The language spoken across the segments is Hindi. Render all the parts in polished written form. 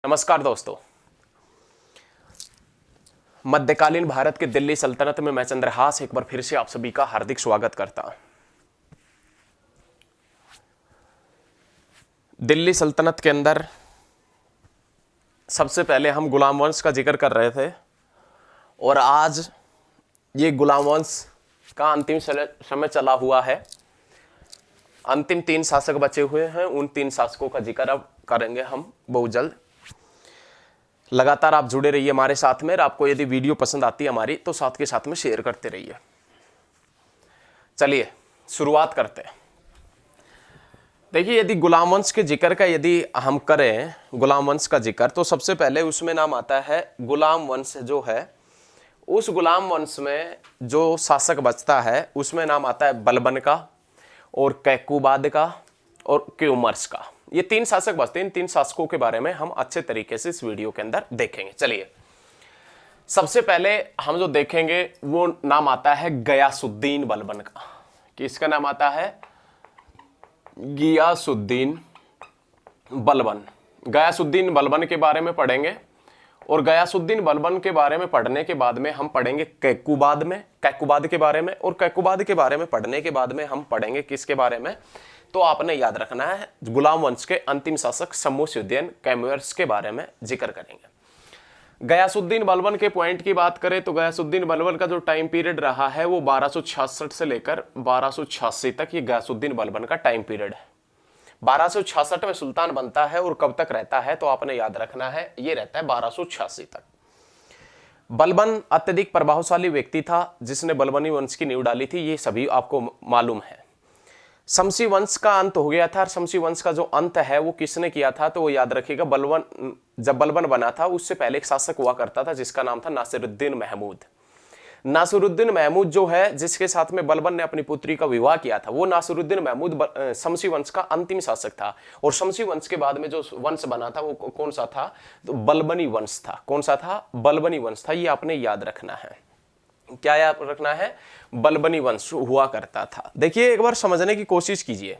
नमस्कार दोस्तों। मध्यकालीन भारत के दिल्ली सल्तनत में मैं चंद्रहास एक बार फिर से आप सभी का हार्दिक स्वागत करता हूं। दिल्ली सल्तनत के अंदर सबसे पहले हम गुलाम वंश का जिक्र कर रहे थे और आज ये गुलाम वंश का अंतिम समय चला हुआ है। अंतिम 3 शासक बचे हुए हैं, उन 3 शासकों का जिक्र अब करेंगे हम बहुत जल्द। लगातार आप जुड़े रहिए हमारे साथ में। आपको यदि वीडियो पसंद आती है हमारी तो साथ के साथ में शेयर करते रहिए। चलिए शुरुआत करते हैं। देखिए, यदि गुलाम वंश के जिक्र का यदि हम करें गुलाम वंश का जिक्र, तो सबसे पहले उसमें नाम आता है गुलाम वंश जो है, उस गुलाम वंश में जो शासक बचता है उसमें नाम आता है बलबन का और कैकुबाद का और क्यूमर्स का। ये 3 शासक बचते हैं। इन 3 शासकों के बारे में हम अच्छे तरीके से इस वीडियो के अंदर देखेंगे। चलिए, सबसे पहले हम जो देखेंगे वो नाम आता है गयासुद्दीन बलबन का। किसका नाम आता है? गियासुद्दीन बलबन। गयासुद्दीन बलबन के बारे में पढ़ेंगे और गयासुद्दीन बलबन के बारे में पढ़ने के बाद में हम पढ़ेंगे कैकुबाद के बारे में, और कैकुबाद के बारे में पढ़ने के बाद में हम पढ़ेंगे किसके बारे में? तो आपने याद रखना है गुलाम वंश के अंतिम शासक शमसुद्दीन कैमुअर्स के बारे में जिक्र करेंगे। गयासुद्दीन बलबन के पॉइंट की बात करें तो गयासुद्दीन बलबन का जो टाइम पीरियड रहा है वो 1266 से लेकर 1286 तक ये गयासुद्दीन बलबन का टाइम पीरियड है। 1266 में सुल्तान बनता है और कब तक रहता है तो आपने याद रखना है ये रहता है 1286 तक। बलबन अत्यधिक प्रभावशाली व्यक्ति था जिसने बलबनी वंश की नींव डाली थी, ये सभी आपको मालूम है। शमसी वंश का अंत हो गया था और शमसी वंश का जो अंत है वो किसने किया था तो वो याद रखिएगा जब बलबन बना था उससे पहले एक शासक हुआ करता था जिसका नाम था नासिरुद्दीन महमूद। नासिरुद्दीन महमूद जो है जिसके साथ में बलबन ने अपनी पुत्री का विवाह किया था, वो नासिरुद्दीन महमूद शमसी वंश का अंतिम शासक था। और शमसी वंश के बाद में जो वंश बना था वो कौन सा था? तो बलबनी वंश था। कौन सा था? बलबनी वंश था। ये आपने याद रखना है। क्या याद रखना है? बलबनी वंश हुआ करता था। देखिए, एक बार समझने की कोशिश कीजिए।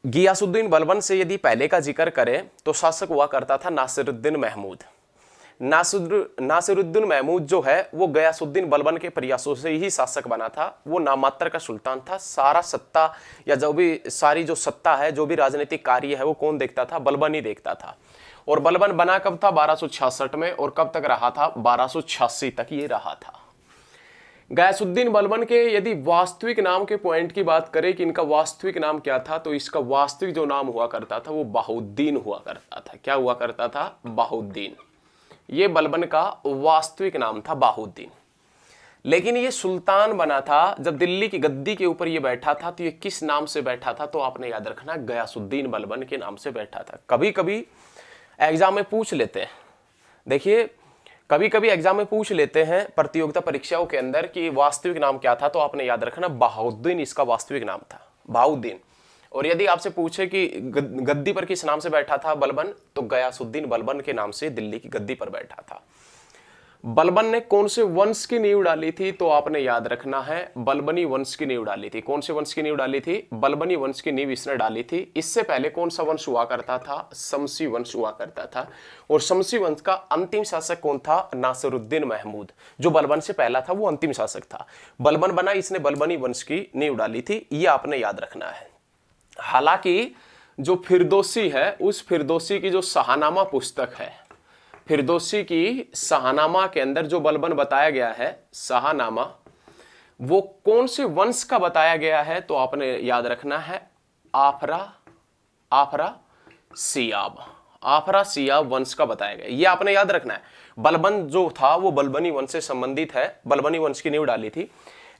गियासुद्दीन बलबन से यदि पहले का जिक्र करें तो शासक हुआ करता था नासिरुद्दीन महमूद। नासिरुद्दीन महमूद जो है वो गयासुद्दीन बलबन के प्रयासों से ही शासक बना था। वो नामात्र का सुल्तान था। सारा सत्ता या जो भी सारी जो सत्ता है, जो भी राजनीतिक कार्य है वो कौन देखता था? बलबन ही देखता था। और बलबन बना कब था? 1266 में। और कब तक रहा था? 1286 तक ये रहा था। गयासुद्दीन बलबन के यदि वास्तविक नाम के पॉइंट की बात करें कि इनका वास्तविक नाम क्या था, तो इसका वास्तविक जो नाम हुआ करता था वो बाहुद्दीन हुआ करता था। क्या हुआ करता था? बाहुद्दीन। ये बलबन का वास्तविक नाम था बाहुद्दीन। लेकिन ये सुल्तान बना था जब दिल्ली की गद्दी के ऊपर ये बैठा था, तो ये किस नाम से बैठा था? तो आपने याद रखना गयासुद्दीन बलबन के नाम से बैठा था। कभी कभी एग्जाम में पूछ लेते हैं। देखिए, कभी कभी एग्जाम में पूछ लेते हैं प्रतियोगिता परीक्षाओं के अंदर कि वास्तविक नाम क्या था, तो आपने याद रखना बाहुद्दीन इसका वास्तविक नाम था, बाहुद्दीन। और यदि आपसे पूछे कि गद्दी पर किस नाम से बैठा था बलबन, तो गयासुद्दीन बलबन के नाम से दिल्ली की गद्दी पर बैठा था। बलबन ने कौन से वंश की नींव डाली थी? तो आपने याद रखना है बलबनी वंश की नींव डाली थी। कौन से वंश की नींव डाली थी? बलबनी वंश की नींव इसने डाली थी। इससे पहले कौन सा वंश हुआ करता था? शमसी वंश हुआ करता था। और शमसी वंश का अंतिम शासक कौन था? नासिरुद्दीन महमूद। जो बलबन से पहला था वो अंतिम शासक था। बलबन बना, इसने बलबनी वंश की नींव डाली थी। ये आपने याद रखना है। हालांकि जो फिरदौसी है, उस फिरदौसी की जो शाहनामा पुस्तक है, फिरदौसी की शाहनामा के अंदर जो बलबन बताया गया है शाहनामा, वो कौन से वंश का बताया गया है? तो आपने याद रखना है आफरा सियाब वंश का बताया गया। ये आपने याद रखना है। बलबन जो था वो बलबनी वंश से संबंधित है, बलबनी वंश की नींव डाली थी।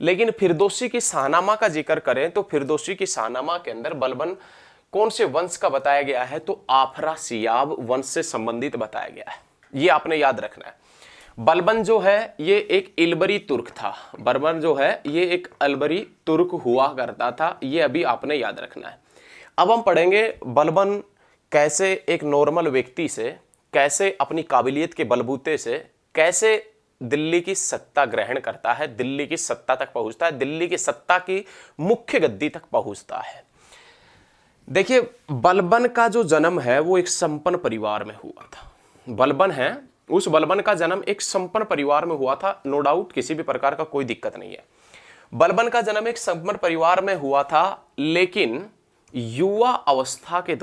लेकिन फिरदौसी की शाहनामा का जिक्र करें तो फिरदौसी की शाहनामा के अंदर बलबन कौन से वंश का बताया गया है? तो आफरा सियाब वंश से संबंधित बताया गया है। ये आपने याद रखना है। बलबन जो है ये एक इल्बरी तुर्क था। बलबन जो है ये एक अलबरी तुर्क हुआ करता था। ये अभी आपने याद रखना है। अब हम पढ़ेंगे बलबन कैसे एक नॉर्मल व्यक्ति से, कैसे अपनी काबिलियत के बलबूते से, कैसे दिल्ली की सत्ता ग्रहण करता है, दिल्ली की सत्ता तक पहुंचता है, दिल्ली की सत्ता की मुख्य गद्दी तक पहुंचता है। देखिए, बलबन का जो जन्म है वो एक संपन्न परिवार में हुआ था। बलबन है, उस बलबन का जन्म एक संपन्न परिवार में हुआ था, नो डाउट, किसी भी प्रकार का कोई दिक्कत नहीं है। बलबन का जन्म एक संपन्न परिवार में हुआ था, लेकिन युवा अवस्था के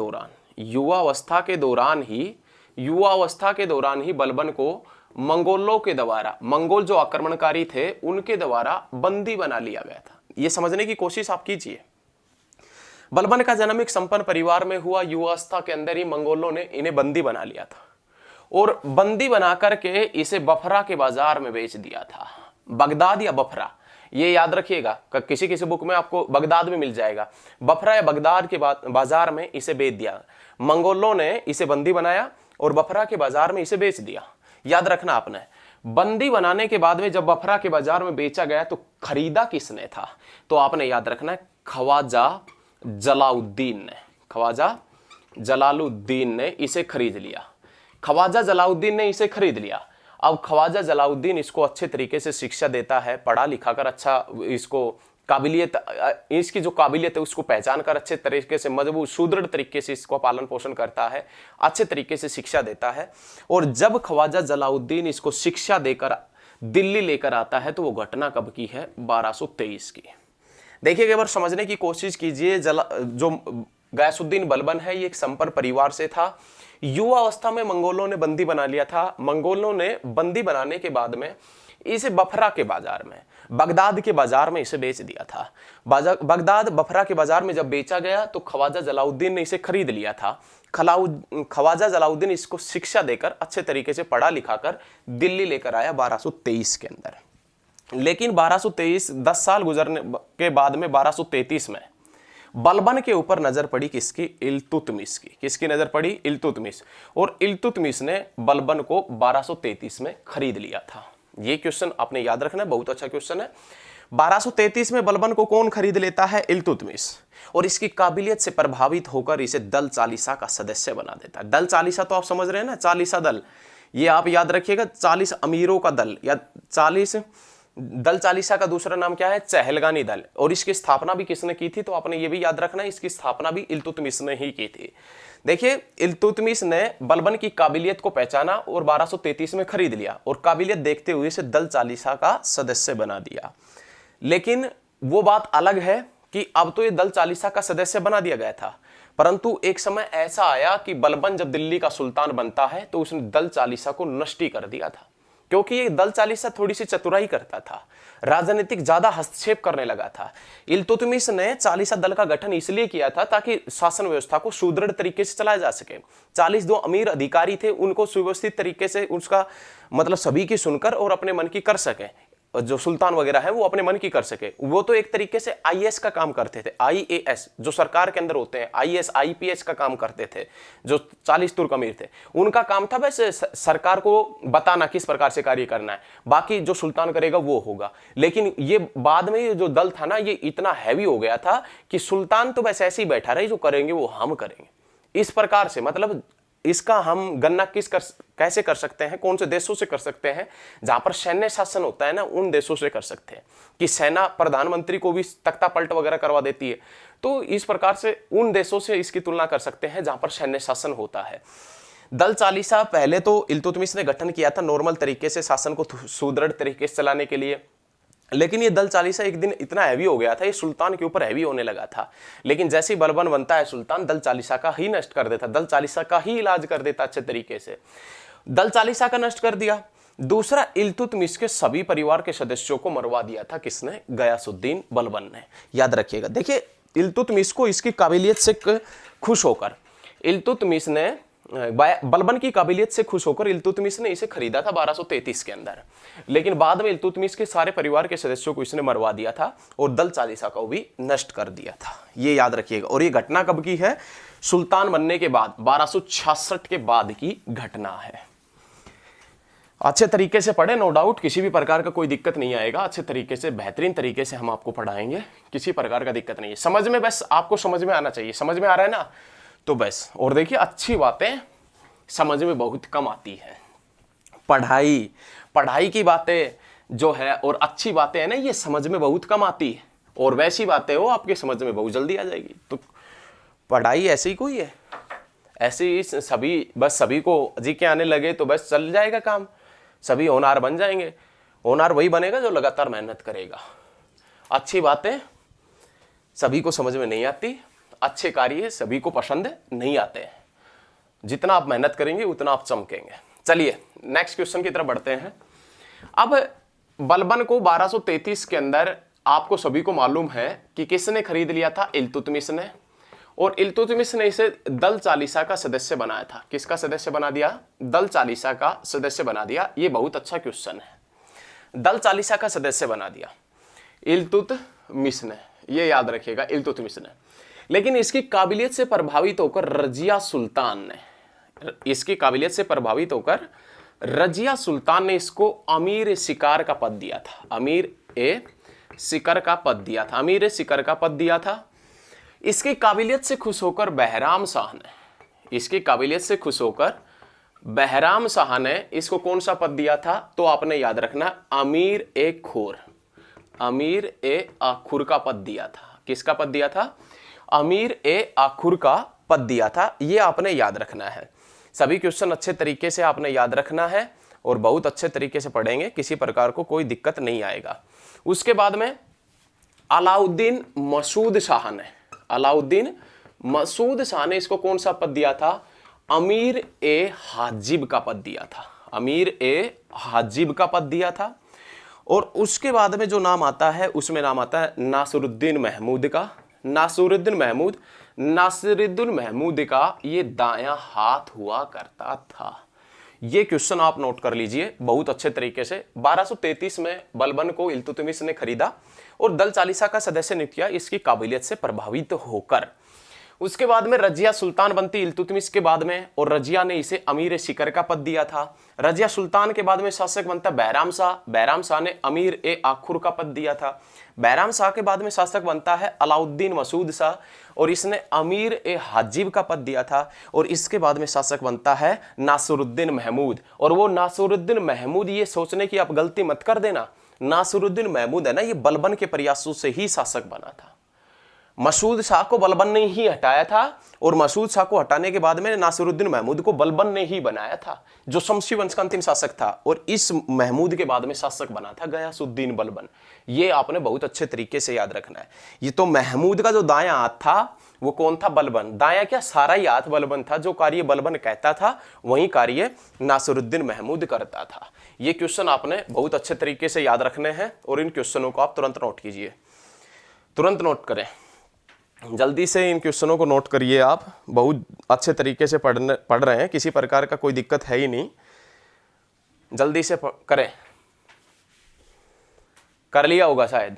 दौरान ही बलबन को मंगोलों के द्वारा, मंगोल जो आक्रमणकारी थे उनके द्वारा बंदी बना लिया गया था। यह समझने की कोशिश आप कीजिए। बलबन का जन्म एक संपन्न परिवार में हुआ, युवावस्था के अंदर ही मंगोलों ने इन्हें बंदी बना लिया था और बंदी बना करके इसे बफरा के बाजार में बेच दिया था। बगदाद या बफरा, ये याद रखिएगा, किसी किसी बुक में आपको बगदाद में मिल जाएगा। बफरा या बगदाद के बाजार में इसे बेच दिया। मंगोलों ने इसे बंदी बनाया और बफरा के बाजार में इसे बेच दिया। याद रखना आपने, बंदी बनाने के बाद में जब बफरा के बाजार में बेचा गया तो खरीदा किसने था? तो आपने याद रखना है, ख्वाजा जलालुद्दीन ने इसे खरीद लिया। ख्वाजा जलालुद्दीन ने इसे खरीद लिया। अब ख्वाजा जलालुद्दीन इसको अच्छे तरीके से शिक्षा देता है, पढ़ा लिखा कर अच्छा इसको काबिलियत, इसकी जो काबिलियत है उसको पहचान कर अच्छे तरीके से, मजबूत सुदृढ़ तरीके से इसको पालन पोषण करता है, अच्छे तरीके से शिक्षा देता है। और जब ख्वाजा जलालुद्दीन इसको शिक्षा देकर दिल्ली लेकर आता है तो वो घटना कब की है? 1223 की। देखिए, एक बार समझने की कोशिश कीजिए। जो गयासुद्दीन बलबन है ये एक संपन्न परिवार से था। युवा अवस्था में मंगोलों ने बंदी बना लिया था। मंगोलों ने बंदी बनाने के बाद में इसे बफरा के बाजार में, बगदाद के बाजार में इसे बेच दिया था। बगदाद बफरा के बाजार में जब बेचा गया तो ख्वाजा जलालुद्दीन ने इसे खरीद लिया था। ख्वाजा जलालुद्दीन इसको शिक्षा देकर अच्छे तरीके से पढ़ा लिखा कर दिल्ली लेकर आया 1223 के अंदर। लेकिन 1223, 10 साल गुजरने के बाद में 1233 में बलबन के ऊपर नजर पड़ी किसकी? इल्तुतमिश की। किसकी नजर पड़ी? इल्तुतमिश। और इल्तुतमिश ने बलबन को 1233 में खरीद लिया था। ये क्वेश्चन आपने याद रखना है, बहुत अच्छा क्वेश्चन है। 1233 में बलबन को कौन खरीद लेता है? इल्तुतमिश। और इसकी काबिलियत से प्रभावित होकर इसे दल चालीसा का सदस्य बना देता है। दल चालीसा तो आप समझ रहे हैं ना, चालीसा दल, ये आप याद रखिएगा, 40 अमीरों का दल या 40 दल चालीसा का दूसरा नाम क्या है? चहलगानी दल। और इसकी स्थापना भी किसने की थी? तो आपने ये भी याद रखना है, इसकी स्थापना भी इल्तुतमिश ने ही की थी। देखिए, इल्तुतमिश ने बलबन की काबिलियत को पहचाना और 1233 में खरीद लिया और काबिलियत देखते हुए इसे दल चालीसा का सदस्य बना दिया। लेकिन वो बात अलग है कि अब तो ये दल चालीसा का सदस्य बना दिया गया था, परंतु एक समय ऐसा आया कि बलबन जब दिल्ली का सुल्तान बनता है तो उसने दल चालीसा को नष्ट ही कर दिया था, क्योंकि ये दल चालीसा थोड़ी सी चतुराई करता था, राजनीतिक ज्यादा हस्तक्षेप करने लगा था। इल्तुतमिश ने चालीसा दल का गठन इसलिए किया था ताकि शासन व्यवस्था को सुदृढ़ तरीके से चलाया जा सके। 40 जो अमीर अधिकारी थे उनको सुव्यवस्थित तरीके से उसका मतलब सभी की सुनकर और अपने मन की कर सके, जो सुल्तान वगैरह है वो अपने मन की कर सके। वो तो एक तरीके से आईएएस का काम करते थे, आईएएस जो सरकार के अंदर होते हैं, आईएएस आईपीएस का काम करते थे। जो 40 तुर्क अमीर थे उनका काम था वैसे सरकार को बताना किस प्रकार से कार्य करना है, बाकी जो सुल्तान करेगा वो होगा। लेकिन ये बाद में ये जो दल था ना, ये इतना हैवी हो गया था कि सुल्तान तो वैसे ऐसे ही बैठा रहे, जो करेंगे वो हम करेंगे। इस प्रकार से मतलब इसका हम गणना कैसे कर सकते हैं, कौन से देशों से कर सकते हैं? जहां पर सैन्य शासन होता है ना, उन देशों से कर सकते हैं कि सेना प्रधानमंत्री को भी तख्ता पलट वगैरह करवा देती है। तो इस प्रकार से उन देशों से इसकी तुलना कर सकते हैं जहां पर सैन्य शासन होता है। दल चालीसा पहले तो इल्तुतमिश ने गठन किया था नॉर्मल तरीके से शासन को सुदृढ़ तरीके से चलाने के लिए, लेकिन ये दल चालीसा एक दिन इतना हैवी हो गया था, ये सुल्तान के ऊपर हैवी होने लगा था। लेकिन जैसे ही बलबन बनता है सुल्तान, दल चालीसा का ही नष्ट कर देता, दल चालीसा का ही इलाज कर देता अच्छे तरीके से। दल चालीसा का नष्ट कर दिया। दूसरा, इल्तुतमिश के सभी परिवार के सदस्यों को मरवा दिया था। किसने? गयासुद्दीन बलबन ने। याद रखिएगा। देखिए, इल्तुतमिश को इसकी काबिलियत से खुश होकर इल्तुतमिश ने बलबन की काबिलियत से खुश होकर इल्तुतमिश ने इसे खरीदा था 1233 के अंदर। लेकिन बाद में इल्तुतमिश के सारे परिवार के सदस्यों को इसने मरवा दिया था और दल चालीसा को भी नष्ट कर दिया था। ये याद रखिएगा। और ये घटना कब की है? सुल्तान बनने के बाद, 1266 के बाद की घटना है। अच्छे तरीके से पढ़े, नो डाउट, किसी भी प्रकार का कोई दिक्कत नहीं आएगा। अच्छे तरीके से, बेहतरीन तरीके से हम आपको पढ़ाएंगे, किसी प्रकार का दिक्कत नहीं है। समझ में, बस आपको समझ में आना चाहिए। समझ में आ रहा है ना? तो बस। और देखिए, अच्छी बातें समझ में बहुत कम आती है। पढ़ाई की बातें जो है और अच्छी बातें है ना, ये समझ में बहुत कम आती है, और वैसी बातें हो आपके समझ में बहुत जल्दी आ जाएगी। तो पढ़ाई ऐसी कोई है, ऐसे ही सभी बस सभी को जी के आने लगे तो बस चल जाएगा काम, सभी होनहार बन जाएंगे। होनहार वही बनेगा जो लगातार मेहनत करेगा। अच्छी बातें सभी को समझ में नहीं आती, अच्छे कार्य सभी को पसंद नहीं आते हैं। जितना आप मेहनत करेंगे उतना आप चमकेंगे। चलिए नेक्स्ट क्वेश्चन की तरफ बढ़ते हैं। अब बलबन को 1233 के अंदर आपको सभी को मालूम है कि किसने खरीद लिया था, इल्तुतमिश ने। और इल्तुतमिश ने इसे दल चालीसा का सदस्य बनाया था। किसका सदस्य बना दिया? दल चालीसा का सदस्य बना दिया। ये बहुत अच्छा क्वेश्चन है। दल चालीसा का सदस्य बना दिया इल्तुतमिश ने, ये याद रखिएगा, इल्तुतमिश ने। लेकिन इसकी काबिलियत से प्रभावित होकर रजिया सुल्तान ने, इसकी काबिलियत से प्रभावित होकर रजिया सुल्तान ने इसको अमीर शिकार का पद दिया था। अमीर ए शिकर का पद दिया था, अमीर ए शिकर का पद दिया था। इसकी काबिलियत से खुश होकर बहराम शाह ने, इसकी काबिलियत से खुश होकर बहराम शाह ने इसको कौन सा पद दिया था? तो आपने याद रखना अमीर ए खुर, अमीर ए आखुर का पद दिया था। किसका पद दिया था? अमीर ए आखुर का पद दिया था। ये आपने याद रखना है। सभी क्वेश्चन अच्छे तरीके से आपने याद रखना है और बहुत अच्छे तरीके से पढ़ेंगे, किसी प्रकार को कोई दिक्कत नहीं आएगा। उसके बाद में अलाउद्दीन मसूद शाह ने, अलाउद्दीन मसूद शाह ने इसको कौन सा पद दिया था? अमीर ए हाजिब का पद दिया था, अमीर ए हाजिब का पद दिया था। और उसके बाद में जो नाम आता है उसमें नाम आता है नासिरुद्दीन महमूद का। नासिरुद्दीन महमूद, नासिरुद्दीन महमूद का ये दायां हाथ हुआ करता था। ये क्वेश्चन आप नोट कर लीजिए बहुत अच्छे तरीके से। 1233 में बलबन को इल्तुतमिश ने खरीदा और दल चालीसा का सदस्य नियुक्त किया इसकी काबिलियत से प्रभावित होकर। उसके बाद में रजिया सुल्तान बनती इल्तुतमिश के बाद में, और रजिया ने इसे अमीर शिकर का पद दिया था। रजिया सुल्तान के बाद में शासक बनता बहराम शाह, बहराम शाह ने अमीर ए आखुर का पद दिया था। बहराम शाह के बाद में शासक बनता है अलाउद्दीन मसूद शाह और इसने अमीर ए हाजिब का पद दिया था। और इसके बाद में शासक बनता है नासिरुद्दीन महमूद। और वो नासिरुद्दीन महमूद, ये सोचने की आप गलती मत कर देना, नासिरुद्दीन महमूद है ना, ये बलबन के प्रयासों से ही शासक बना था। मसूद शाह को बलबन ने ही हटाया था और मसूद शाह को हटाने के बाद में नासिरुद्दीन महमूद को बलबन ने ही बनाया था, जो शमसी वंश का अंतिम शासक था। और इस महमूद के बाद में शासक बना था गयासुद्दीन बलबन। ये आपने बहुत अच्छे तरीके से याद रखना है। ये तो महमूद का जो दायां हाथ था वो कौन था? बलबन। दायां क्या, सारा ही हाथ बलबन था। जो कार्य बलबन कहता था वही कार्य नासिरुद्दीन महमूद करता था। ये क्वेश्चन आपने बहुत अच्छे तरीके से याद रखने हैं और इन क्वेश्चनों को आप तुरंत नोट कीजिए, तुरंत नोट करें, जल्दी से इन क्वेश्चनों को नोट करिए। आप बहुत अच्छे तरीके से पढ़ रहे हैं, किसी प्रकार का कोई दिक्कत है ही नहीं। जल्दी से करें, कर लिया होगा शायद।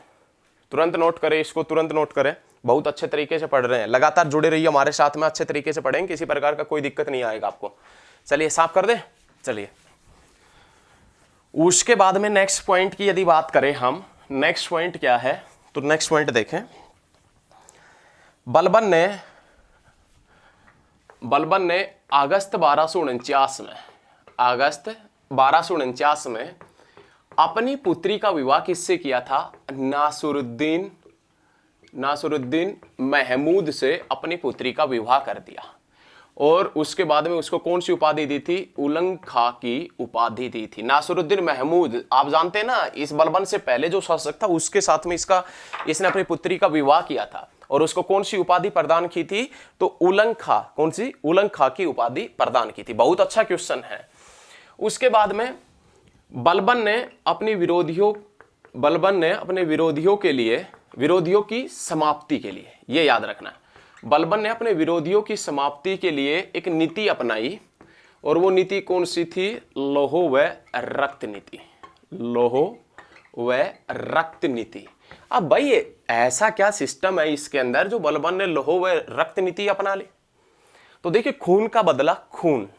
तुरंत नोट करें, इसको तुरंत नोट करें। बहुत अच्छे तरीके से पढ़ रहे हैं, लगातार जुड़े रहिए हमारे साथ में, अच्छे तरीके से पढ़ेंगे, किसी प्रकार का कोई दिक्कत नहीं आएगा आपको। चलिए साफ कर दें। चलिए उसके बाद में नेक्स्ट पॉइंट की यदि बात करें हम, नेक्स्ट पॉइंट क्या है? तो नेक्स्ट पॉइंट देखें। बलबन ने अगस्त 1249 में, अगस्त 1249 में अपनी पुत्री का विवाह किससे किया था? नासिरुद्दीन महमूद से अपनी पुत्री का विवाह कर दिया। और उसके बाद में उसको कौन सी उपाधि दी थी? उलंग खा की उपाधि दी थी। नासिरुद्दीन महमूद आप जानते हैं ना, इस बलबन से पहले जो शासक था उसके साथ में इसने अपनी पुत्री का विवाह किया था और उसको कौन सी उपाधि प्रदान की थी? तो उलंग खा, कौन सी? उलंग खा की उपाधि प्रदान की थी। बहुत अच्छा क्वेश्चन है। उसके बाद में बलबन ने अपने विरोधियों के लिए, विरोधियों की समाप्ति के लिए, ये याद रखना, बलबन ने अपने विरोधियों की समाप्ति के लिए एक नीति अपनाई और वो नीति कौन सी थी? लोह व रक्त नीति, लोह व रक्त नीति। अब भाई ऐसा क्या सिस्टम है इसके अंदर जो बलबन ने लोह व रक्त नीति अपना ली? तो देखिए, खून का बदला खून,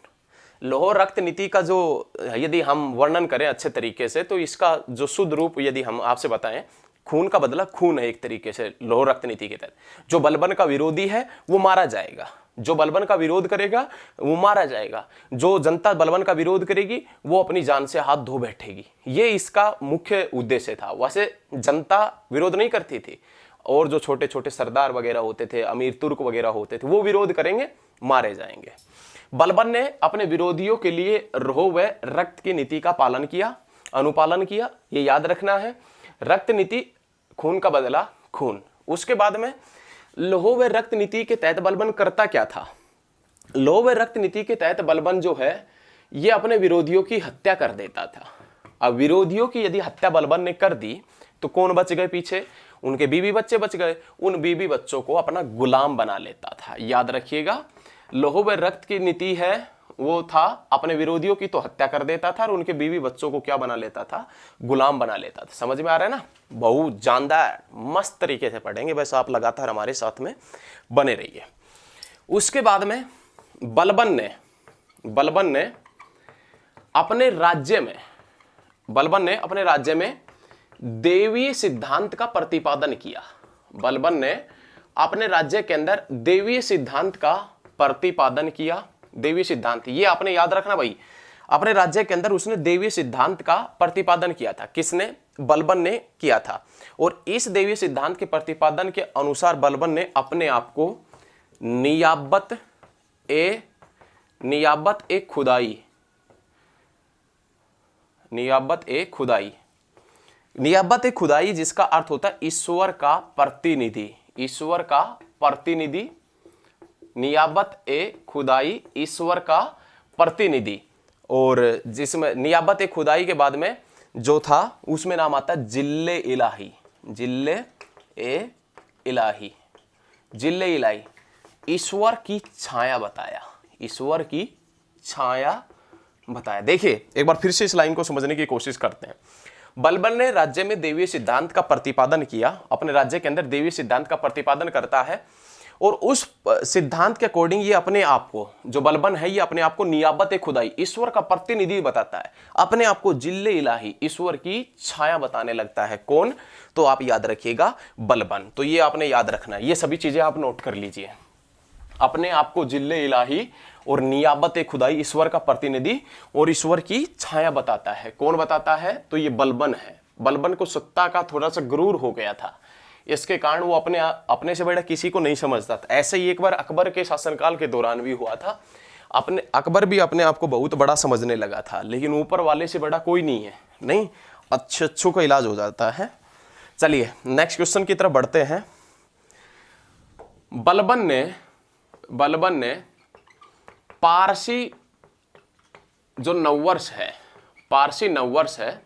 लोह रक्त नीति का जो यदि हम वर्णन करें अच्छे तरीके से तो इसका जो शुद्ध रूप यदि हम आपसे बताएं, खून का बदला खून है एक तरीके से लोह रक्त नीति के तहत। जो बलबन का विरोधी है वो मारा जाएगा, जो बलबन का विरोध करेगा वो मारा जाएगा, जो जनता बलबन का विरोध करेगी वो अपनी जान से हाथ धो बैठेगी। ये इसका मुख्य उद्देश्य था। वैसे जनता विरोध नहीं करती थी, और जो छोटे छोटे सरदार वगैरह होते थे, अमीर तुर्क वगैरह होते थे, वो विरोध करेंगे, मारे जाएंगे। बलबन ने अपने विरोधियों के लिए रोह व रक्त की नीति का पालन किया, अनुपालन किया। ये याद रखना है, रक्त नीति, खून का बदला खून। उसके बाद में लौह व रक्त नीति के तहत बलबन करता क्या था? लौह व रक्त नीति के तहत बलबन जो है ये अपने विरोधियों की हत्या कर देता था। अब विरोधियों की यदि हत्या बलबन ने कर दी तो कौन बच गए पीछे? उनके बीवी बच्चे बच गए। उन बीवी बच्चों को अपना गुलाम बना लेता था। याद रखिएगा, लौह व रक्त की नीति है वो था अपने विरोधियों की तो हत्या कर देता था और उनके बीवी बच्चों को क्या बना लेता था? गुलाम बना लेता था। समझ में आ रहा है ना? बहुत जानदार मस्त तरीके से पढ़ेंगे, बस आप लगातार हमारे साथ में बने रहिए। उसके बाद में बलबन ने अपने राज्य में देवीय सिद्धांत का प्रतिपादन किया। बलबन ने अपने राज्य के अंदर देवीय सिद्धांत का प्रतिपादन किया। देवीय सिद्धांत ये आपने याद रखना भाई, अपने राज्य के अंदर उसने देवीय सिद्धांत का प्रतिपादन किया था। किसने? बलबन ने किया था। और इस देवीय सिद्धांत के प्रतिपादन के अनुसार बलबन ने अपने आप को नियाबत ए खुदाई जिसका अर्थ होता है ईश्वर का प्रतिनिधि। नियाबत ए खुदाई ईश्वर का प्रतिनिधि। और जिसमें नियाबत ए खुदाई के बाद में जो था उसमें नाम आता है जिल्ले इलाही। ईश्वर की छाया बताया। देखिए एक बार फिर से इस लाइन को समझने की कोशिश करते हैं। बलबन ने राज्य में देवीय सिद्धांत का प्रतिपादन किया, अपने राज्य के अंदर देवीय सिद्धांत का प्रतिपादन करता है और उस सिद्धांत के अकॉर्डिंग ये अपने आप को, जो बलबन है ये अपने आप को नियाबत खुदाई ईश्वर का प्रतिनिधि बताता है, अपने आप को जिल्ले इलाही ईश्वर की छाया बताने लगता है। कौन? तो आप याद रखिएगा बलबन। तो ये आपने याद रखना है, ये सभी चीजें आप नोट कर लीजिए। अपने आप को जिल्ले इलाही और नियाबत खुदाई ईश्वर का प्रतिनिधि और ईश्वर की छाया बताता है। कौन बताता है? तो ये बलबन है। बलबन को सत्ता का थोड़ा सा गुरूर हो गया था, इसके कारण वो अपने से बड़ा किसी को नहीं समझता था। ऐसे ही एक बार अकबर के शासनकाल के दौरान भी हुआ था। अकबर भी अपने आप को बहुत बड़ा समझने लगा था, लेकिन ऊपर वाले से बड़ा कोई नहीं है। नहीं, अच्छों का इलाज हो जाता है। चलिए नेक्स्ट क्वेश्चन की तरफ बढ़ते हैं। बलबन ने पारसी जो नववर्ष है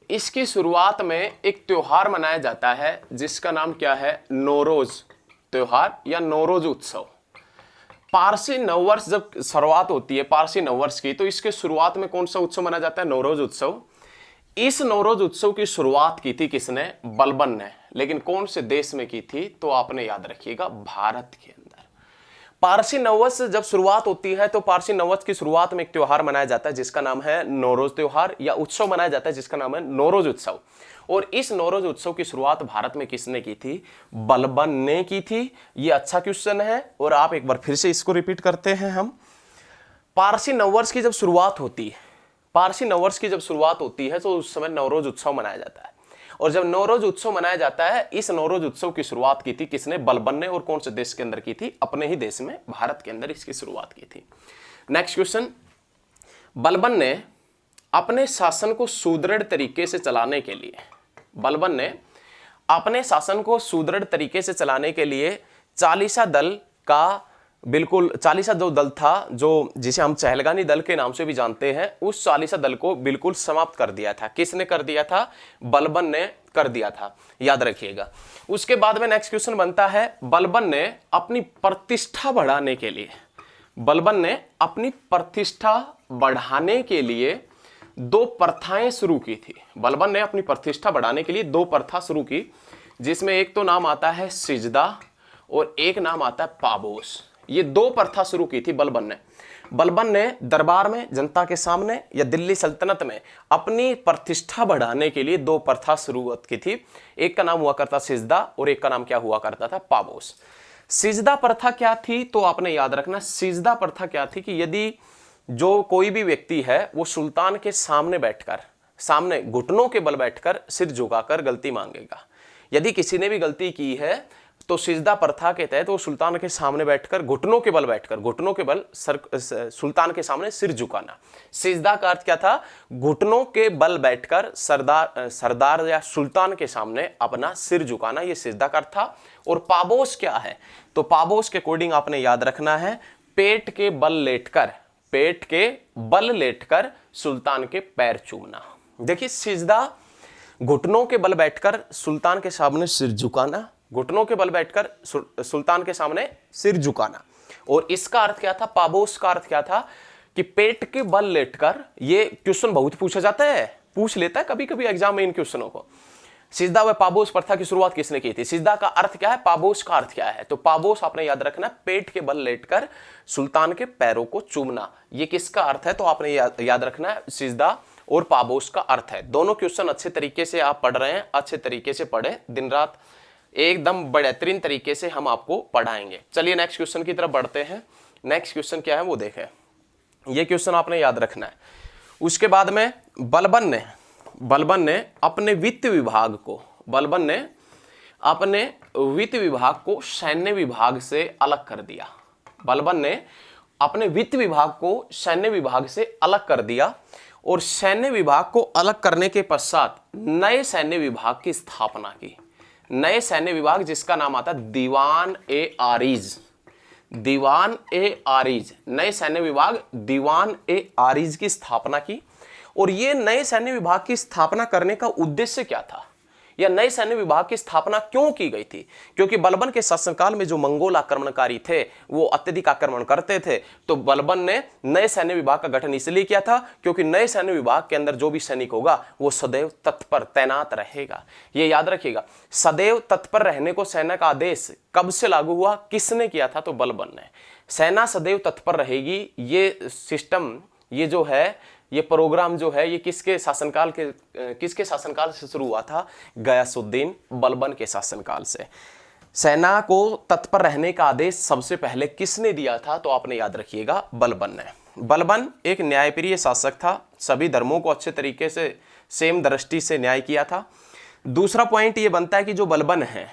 इसकी शुरुआत में एक त्योहार मनाया जाता है जिसका नाम क्या है? नौरोज त्योहार या नौरोज उत्सव। पारसी नववर्ष जब शुरुआत होती है पारसी नववर्ष की, तो इसके शुरुआत में कौन सा उत्सव मनाया जाता है? नौरोज उत्सव। इस नौरोज उत्सव की शुरुआत की थी किसने? बलबन ने। लेकिन कौन से देश में की थी? तो आपने याद रखिएगा भारत के अंदर। पारसी नववर्ष जब शुरुआत होती है तो पारसी नववर्ष की शुरुआत में एक त्योहार मनाया जाता है जिसका नाम है नौरोज त्योहार, या उत्सव मनाया जाता है जिसका नाम है नौरोज उत्सव। और इस नौरोज उत्सव की शुरुआत भारत में किसने की थी? बलबन ने की थी। ये अच्छा क्वेश्चन है और आप एक बार फिर से इसको रिपीट करते हैं हम। पारसी नववर्ष की जब शुरुआत होती है तो उस समय नौरोज उत्सव मनाया जाता है। और जब नौरोज उत्सव मनाया जाता है, इस नौरोज उत्सव की शुरुआत की थी किसने? बलबन ने। और कौन से देश के अंदर की थी? अपने ही देश में, भारत के अंदर इसकी शुरुआत की थी। नेक्स्ट क्वेश्चन, बलबन ने अपने शासन को सुदृढ़ तरीके से चलाने के लिए चालीसा दल का चालीसा जो दल था, जो जिसे हम चहलगानी दल के नाम से भी जानते हैं, उस चालीसा दल को बिल्कुल समाप्त कर दिया था। किसने कर दिया था? बलबन ने कर दिया था। याद रखिएगा। उसके बाद में नेक्स्ट क्वेश्चन बनता है, बलबन ने अपनी प्रतिष्ठा बढ़ाने के लिए दो प्रथाएं शुरू की थी। बलबन ने अपनी प्रतिष्ठा बढ़ाने के लिए दो प्रथा शुरू की, जिसमें एक तो नाम आता है सिजदा और एक नाम आता है पाबोस। ये दो प्रथा शुरू की थी बलबन ने दरबार में, जनता के सामने या दिल्ली सल्तनत में अपनी प्रतिष्ठा बढ़ाने के लिए दो प्रथा शुरुआत की थी। एक का नाम हुआ करता सिजदा और एक का नाम क्या हुआ करता था? पाबोस। सिजदा प्रथा क्या थी? तो आपने याद रखना, सिजदा प्रथा क्या थी कि यदि जो कोई भी व्यक्ति है वो सुल्तान के सामने घुटनों के बल बैठकर सिर झुकाकर गलती मांगेगा, यदि किसी ने भी गलती की है तो सिजदा प्रथा के तहत वो सुल्तान के सामने बैठकर घुटनों के बल सुल्तान के सामने सिर झुकाना। सिजदा का अर्थ क्या था? घुटनों के बल बैठकर सरदार या सुल्तान के सामने अपना सिर झुकाना, ये सिजदा का अर्थ था। और पाबोस क्या है? तो पाबोस के अकॉर्डिंग आपने याद रखना है पेट के बल लेटकर सुल्तान के पैर चूमना। देखिए सिजदा घुटनों के बल बैठकर सुल्तान के सामने सिर झुकाना, घुटनों के बल बैठकर सुल्तान के सामने सिर झुकाना। और इसका अर्थ क्या था? पाबोस का अर्थ क्या था कि पेट के बल लेटकर, ये क्वेश्चन बहुत पूछा जाता है, पूछ लेता है कभी कभी एग्जाम में इन क्वेश्चनों को। सिजदा व पाबोस प्रथा की शुरुआत किसने की थी? सिजदा का अर्थ क्या है, पाबोस का अर्थ क्या है? तो पाबोस आपने याद रखना पेट के बल लेटकर सुल्तान के पैरों को चूमना, ये किसका अर्थ है? तो आपने याद रखना है सिजदा और पाबोस का अर्थ है। दोनों क्वेश्चन अच्छे तरीके से आप पढ़ रहे हैं, अच्छे तरीके से पढ़े, दिन रात एकदम बेहतरीन तरीके से हम आपको पढ़ाएंगे। चलिए नेक्स्ट क्वेश्चन की तरफ बढ़ते हैं। नेक्स्ट क्वेश्चन क्या है वो देखें, ये क्वेश्चन आपने याद रखना है। उसके बाद में बलबन ने अपने वित्त विभाग को सैन्य विभाग से अलग कर दिया। बलबन ने अपने वित्त विभाग को सैन्य विभाग से अलग कर दिया और सैन्य विभाग को अलग करने के पश्चात नए सैन्य विभाग की स्थापना की। नए सैन्य विभाग जिसका नाम आता दीवान ए आरिज, नए सैन्य विभाग दीवान ए आरिज की स्थापना की। और ये नए सैन्य विभाग की स्थापना करने का उद्देश्य क्या था, या नए सैन्य विभाग की स्थापना क्यों की गई थी? क्योंकि बलबन के शासनकाल में जो मंगोल आक्रमणकारी थे वो अत्यधिक आक्रमण करते थे, तो बलबन ने नए सैन्य विभाग का गठन इसलिए किया था क्योंकि नए सैन्य विभाग के अंदर जो भी सैनिक होगा वो सदैव तत्पर तैनात रहेगा। ये याद रखिएगा, सदैव तत्पर रहने को सेना का आदेश कब से लागू हुआ, किसने किया था? तो बलबन ने। सेना सदैव तत्पर रहेगी, ये सिस्टम, ये जो है, ये प्रोग्राम जो है, ये किसके शासनकाल से शुरू हुआ था? गयासुद्दीन बलबन के शासनकाल से। सेना को तत्पर रहने का आदेश सबसे पहले किसने दिया था? तो आपने याद रखिएगा बलबन ने। बलबन एक न्यायप्रिय शासक था, सभी धर्मों को अच्छे तरीके से सेम दृष्टि से न्याय किया था। दूसरा पॉइंट ये बनता है कि जो बलबन है,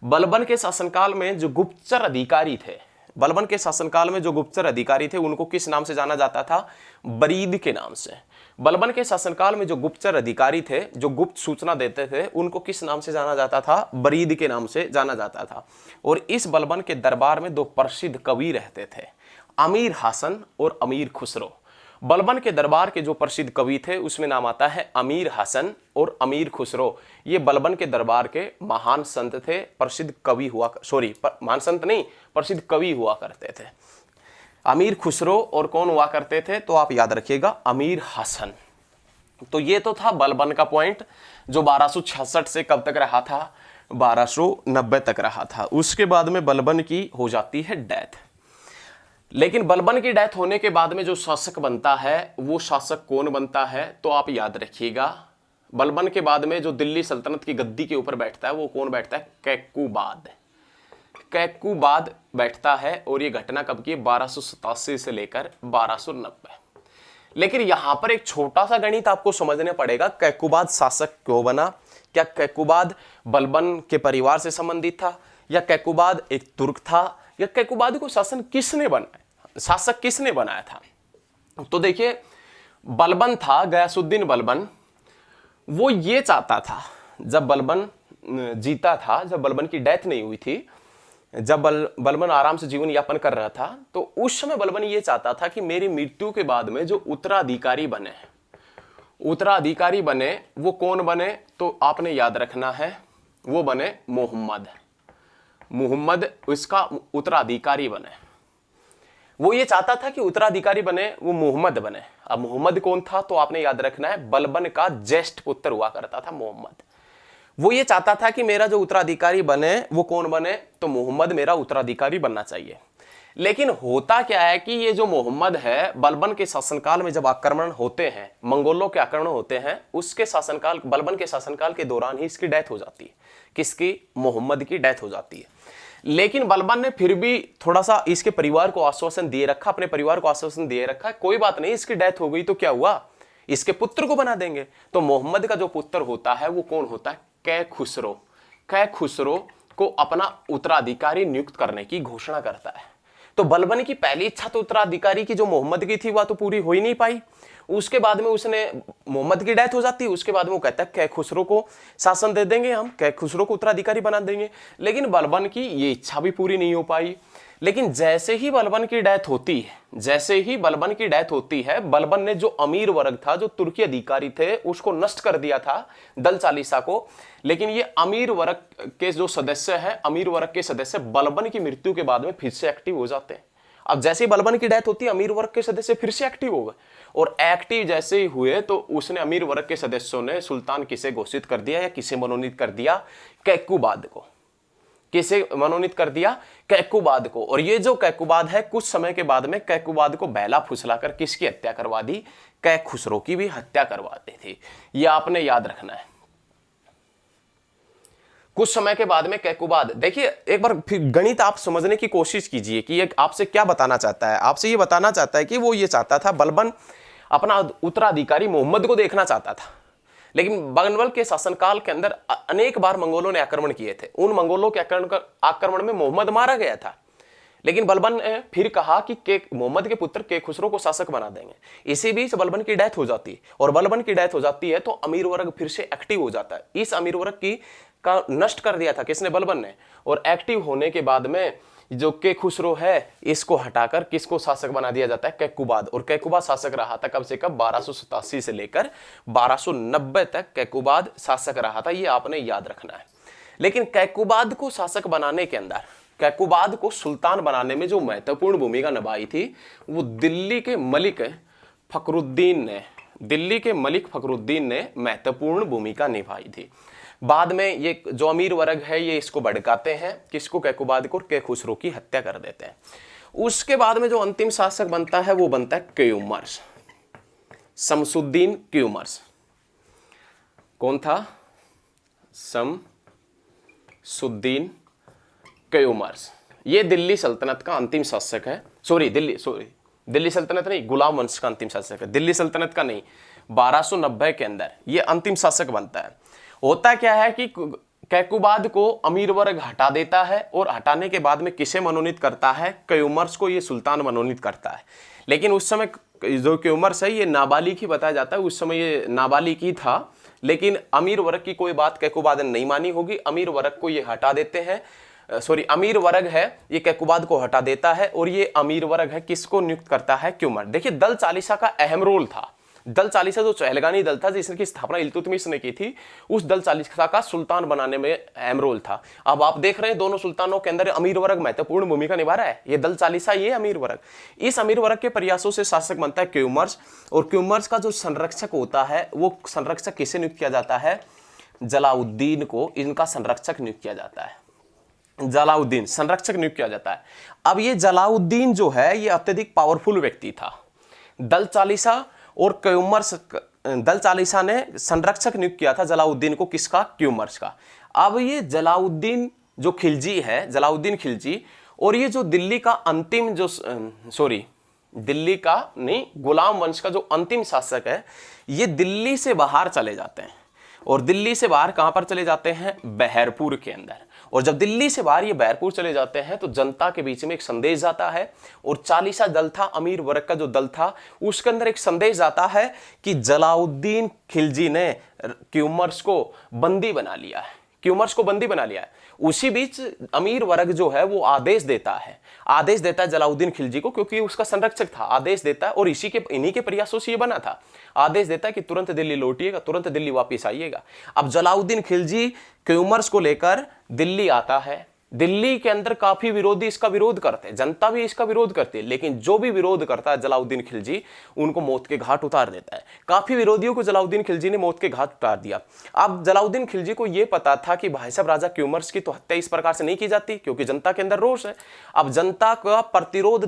बलबन के शासनकाल में जो गुप्तचर अधिकारी थे, बलबन के शासनकाल में जो गुप्तचर अधिकारी थे उनको किस नाम से जाना जाता था? बरीद के नाम से। बलबन के शासनकाल में जो गुप्तचर अधिकारी थे, जो गुप्त सूचना देते थे, उनको किस नाम से जाना जाता था? बरीद के नाम से जाना जाता था। और इस बलबन के दरबार में दो प्रसिद्ध कवि रहते थे, अमीर हासन और अमीर खुसरो। बलबन के दरबार के जो प्रसिद्ध कवि थे उसमें नाम आता है अमीर हासन और अमीर खुसरो। ये बलबन के दरबार के महान संत थे, प्रसिद्ध कवि हुआ, महान संत नहीं, प्रसिद्ध कवि हुआ करते थे। अमीर खुसरो और कौन हुआ करते थे? तो आप याद रखिएगा अमीर हासन। तो ये तो था बलबन का पॉइंट, जो 1266 से कब तक रहा था? 1290 तक रहा था। उसके बाद में बलबन की हो जाती है डेथ। लेकिन बलबन की डेथ होने के बाद में जो शासक बनता है वो शासक कौन बनता है? तो आप याद रखिएगा, बलबन के बाद में जो दिल्ली सल्तनत की गद्दी के ऊपर बैठता है वो कौन बैठता है? कैकुबाद बैठता है। और ये घटना कब की? 1287 से लेकर 1290। लेकिन यहां पर एक छोटा सा गणित आपको समझने पड़ेगा, कैकुबाद शासक क्यों बना? क्या कैकुबाद बलबन के परिवार से संबंधित था, या कैकुबाद एक तुर्क था, या कैकुबाद को शासक किसने बनाया था? तो देखिए, बलबन था, गयासुद्दीन बलबन, वो ये चाहता था, जब बलबन जीता था, जब बलबन की डेथ नहीं हुई थी, जब बलबन आराम से जीवन यापन कर रहा था, तो उस समय बलबन ये चाहता था कि मेरी मृत्यु के बाद में जो उत्तराधिकारी बने वो कौन बने? तो आपने याद रखना है वो बने मुहम्मद उसका उत्तराधिकारी बने। वो ये चाहता था कि उत्तराधिकारी बने वो मुहम्मद बने। अब मुहम्मद कौन था? तो आपने याद रखना है बलबन का ज्येष्ठ पुत्र हुआ करता था मुहम्मद। वो ये चाहता था कि मेरा जो उत्तराधिकारी बने वो कौन बने? तो मुहम्मद मेरा उत्तराधिकारी बनना चाहिए। लेकिन होता क्या है कि ये जो मुहम्मद है, बलबन के शासनकाल में जब आक्रमण होते हैं, मंगोलों के आक्रमण होते हैं, उसके शासनकाल, बलबन के शासनकाल के दौरान ही इसकी डेथ हो जाती है। किसकी? मुहम्मद की डेथ हो जाती है। लेकिन बलबन ने फिर भी थोड़ा सा इसके परिवार को आश्वासन दिए रखा, अपने परिवार को आश्वासन दिए रखा, कोई बात नहीं, इसकी डेथ हो गई तो क्या हुआ, इसके पुत्र को बना देंगे। तो मोहम्मद का जो पुत्र होता है वो कौन होता है? कै खुसरो। कै खुसरो को अपना उत्तराधिकारी नियुक्त करने की घोषणा करता है। तो बलबन की पहली इच्छा तो उत्तराधिकारी की जो मोहम्मद की थी वह तो पूरी हो ही नहीं पाई। उसके बाद में उसने मोहम्मद की डेथ हो जाती है, उसके बाद में वो कहता है कै खुसरो को शासन दे देंगे, हम कै खुसरो को उत्तराधिकारी बना देंगे। लेकिन बलबन की ये इच्छा भी पूरी नहीं हो पाई। लेकिन जैसे ही बलबन की डेथ होती है, बलबन ने जो अमीर वर्ग था, जो तुर्की अधिकारी थे, उसको नष्ट कर दिया था, दल चालीसा को। लेकिन ये अमीर वर्ग के जो सदस्य हैं, अमीर वर्ग के सदस्य बलबन की मृत्यु के बाद में फिर से एक्टिव हो जाते हैं। अब जैसे ही बलबन की डेथ होती है, अमीर वर्ग के सदस्य फिर से एक्टिव हो गए, और एक्टिव जैसे ही हुए तो उसने अमीर वर्ग के सदस्यों ने सुल्तान किसे घोषित कर दिया या किसे मनोनीत कर दिया? कैकुबाद को। किसे मनोनीत कर दिया? कैकुबाद को। और ये जो कैकुबाद है, कुछ समय के बाद में कैकुबाद को बहला फुसलाकर किसकी हत्या करवा दी? कै खुसरो की भी हत्या करवा दी थी। यह आपने याद रखना है। कुछ समय के बाद में कैकुबाद, देखिए एक बार फिर गणित आप समझने की कोशिश कीजिए कि ये आपसे क्या बताना चाहता है। आपसे ये बताना चाहता है कि वो ये चाहता था, बलबन अपना उत्तराधिकारी मोहम्मद को देखना चाहता था। लेकिन बलबन के शासनकाल के अंदर अनेक बार मंगोलों ने आक्रमण किए थे। उन मंगोलों के आक्रमण में मोहम्मद मारा गया था। लेकिन बलबन ने फिर कहा कि मोहम्मद के पुत्र के खुसरो को शासक बना देंगे। इसी बीच बलबन की डेथ हो जाती है, और बलबन की डेथ हो जाती है तो अमीर वर्ग फिर से एक्टिव हो जाता है। इस अमीर वर्ग की का नष्ट कर दिया था किसने? बलबन ने। और एक्टिव होने के बाद में जो के खुसरो है, इसको हटाकर किसको शासक बना दिया जाता है? कैकुबाद। और कैकुबाद शासक रहा था कब से कब? 1287 से लेकर 1290 तक कैकुबाद शासक रहा था। ये आपने याद रखना है। लेकिन कैकुबाद को शासक बनाने के अंदर, कैकुबाद को सुल्तान बनाने में जो महत्वपूर्ण भूमिका निभाई थी, वो दिल्ली के मलिक फखरुद्दीन ने महत्वपूर्ण भूमिका निभाई थी। बाद में ये जो अमीर वर्ग है, ये इसको भड़काते हैं, किसको? कैकुबाद को, कै खुसरो की हत्या कर देते हैं। उसके बाद में जो अंतिम शासक बनता है वो बनता है क्यूमर्स, शमसुद्दीन क्यूमर्स। कौन था? शमसुद्दीन क्यूमर्स। ये दिल्ली सल्तनत का अंतिम शासक है। दिल्ली सल्तनत नहीं, गुलाम वंश का अंतिम शासक है, दिल्ली सल्तनत का नहीं। 1290 के अंदर ये अंतिम शासक बनता है। होता क्या है कि कैकुबाद को अमीर वर्ग हटा देता है, और हटाने के बाद में किसे मनोनीत करता है? क्यूमर्स को ये सुल्तान मनोनीत करता है। लेकिन उस समय जो क्यूमर्स है, ये नाबालिग ही बताया जाता है, उस समय ये नाबालिग ही था। लेकिन अमीर वर्ग की कोई बात कैकुबाद ने नहीं मानी होगी, अमीर वर्ग को ये हटा देते हैं। अमीर वर्ग है, ये कैकुबाद को हटा देता है, और ये अमीर वर्ग है किसको नियुक्त करता है? क्यूमर। देखिए दल चालीसा का अहम रोल था। दल चालीसा जो चहलगानी दल था जिसकी स्थापना इल्तुतमिश ने की थी, उस दल चालीसा का सुल्तान बनाने में अहम रोल था। अब आप देख रहे हैं दोनों सुल्तानों के अंदर अमीर वर्ग महत्वपूर्ण भूमिका निभा रहा है। ये दल चालीसा, ये अमीर वर्ग। इस अमीर वर्ग के प्रयासों से शासक बनता है क्यूमर्स। और क्यूमर्स का जो संरक्षक होता है, वो संरक्षक किसे नियुक्त किया जाता है? जलाउद्दीन को इनका संरक्षक नियुक्त किया जाता है। जलाउद्दीन संरक्षक नियुक्त किया जाता है। अब ये जलाउद्दीन जो है, ये अत्यधिक पावरफुल व्यक्ति था। दल चालीसा और क्यूमर्स, दल चालीसा ने संरक्षक नियुक्त किया था जलाउद्दीन को, किसका? क्यूमर्स का। अब ये जलाउद्दीन जो खिलजी है, जलाउद्दीन खिलजी, और ये जो दिल्ली का अंतिम जो दिल्ली का नहीं, गुलाम वंश का जो अंतिम शासक है, ये दिल्ली से बाहर चले जाते हैं। और दिल्ली से बाहर कहां पर चले जाते हैं? बहरपुर के अंदर। और जब दिल्ली से बाहर ये बहरपुर चले जाते हैं तो जनता के बीच में एक संदेश जाता है। और चालीसा दल था, अमीर वर्ग का जो दल था, उसके अंदर एक संदेश जाता है कि जलाउद्दीन खिलजी ने क्यूमर्स को बंदी बना लिया है, क्यूमर्स को बंदी बना लिया है। उसी बीच अमीर वर्ग जो है वो आदेश देता है जलाउद्दीन खिलजी को, क्योंकि उसका संरक्षक था, आदेश देता है। और इन्हीं के प्रयासों से ये बना था। आदेश देता है कि तुरंत दिल्ली लौटिएगा, तुरंत दिल्ली वापस आइएगा। अब जलाउद्दीन खिलजी क्यूमर्स को लेकर दिल्ली आता है। दिल्ली के अंदर काफी विरोधी इसका विरोध करते हैं, जनता भी इसका विरोध करती है। लेकिन जो भी विरोध करता है जलाउद्दीन खिलजी, उनको मौत के घाट उतार देता है। काफी विरोधियों को जलाउद्दीन खिलजी ने मौत के घाट उतार दिया। अब जलाउद्दीन खिलजी को यह पता था कि भाई साहब राजा क्यूमर्स की तो हत्या इस प्रकार से नहीं की जाती, क्योंकि जनता के अंदर रोष है। अब जनता का प्रतिरोध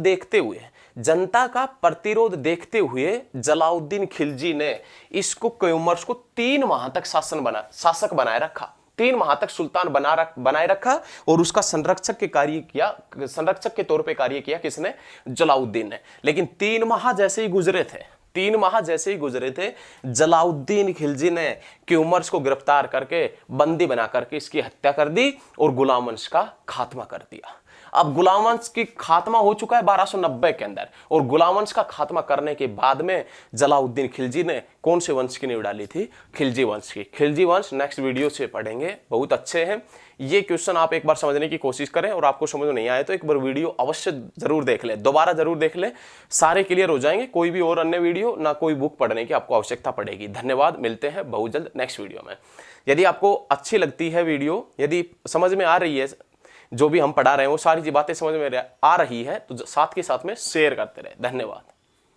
देखते हुए जलाउद्दीन खिलजी ने इसको क्यूमर्स को 3 माह तक शासक बनाए रखा। 3 माह तक सुल्तान बनाए रखा। और उसका संरक्षक के तौर पे कार्य किया किसने? जलाउद्दीन ने। लेकिन 3 माह जैसे ही गुजरे थे, 3 माह जैसे ही गुजरे थे, जलाउद्दीन खिलजी ने क्यूमर्स को गिरफ्तार करके बंदी बना करके इसकी हत्या कर दी और गुलाम वंश का खात्मा कर दिया। अब गुलाम वंश की खात्मा हो चुका है 1290 के अंदर, और गुलाम वंश का खात्मा करने के बाद में जलाउद्दीन खिलजी ने कौन से वंश की नींव डाली थी? खिलजी वंश की। खिलजी वंश नेक्स्ट वीडियो से पढ़ेंगे, बहुत अच्छे हैं ये क्वेश्चन। आप एक बार समझने की कोशिश करें और आपको समझ में नहीं आए तो एक बार वीडियो अवश्य जरूर देख लें, दोबारा जरूर देख लें, सारे क्लियर हो जाएंगे। कोई भी और अन्य वीडियो ना कोई बुक पढ़ने की आपको आवश्यकता पड़ेगी। धन्यवाद, मिलते हैं बहुत जल्द नेक्स्ट वीडियो में। यदि आपको अच्छी लगती है वीडियो, यदि समझ में आ रही है जो भी हम पढ़ा रहे हैं, वो सारी बातें समझ में आ रही है, तो साथ के साथ में शेयर करते रहे। धन्यवाद।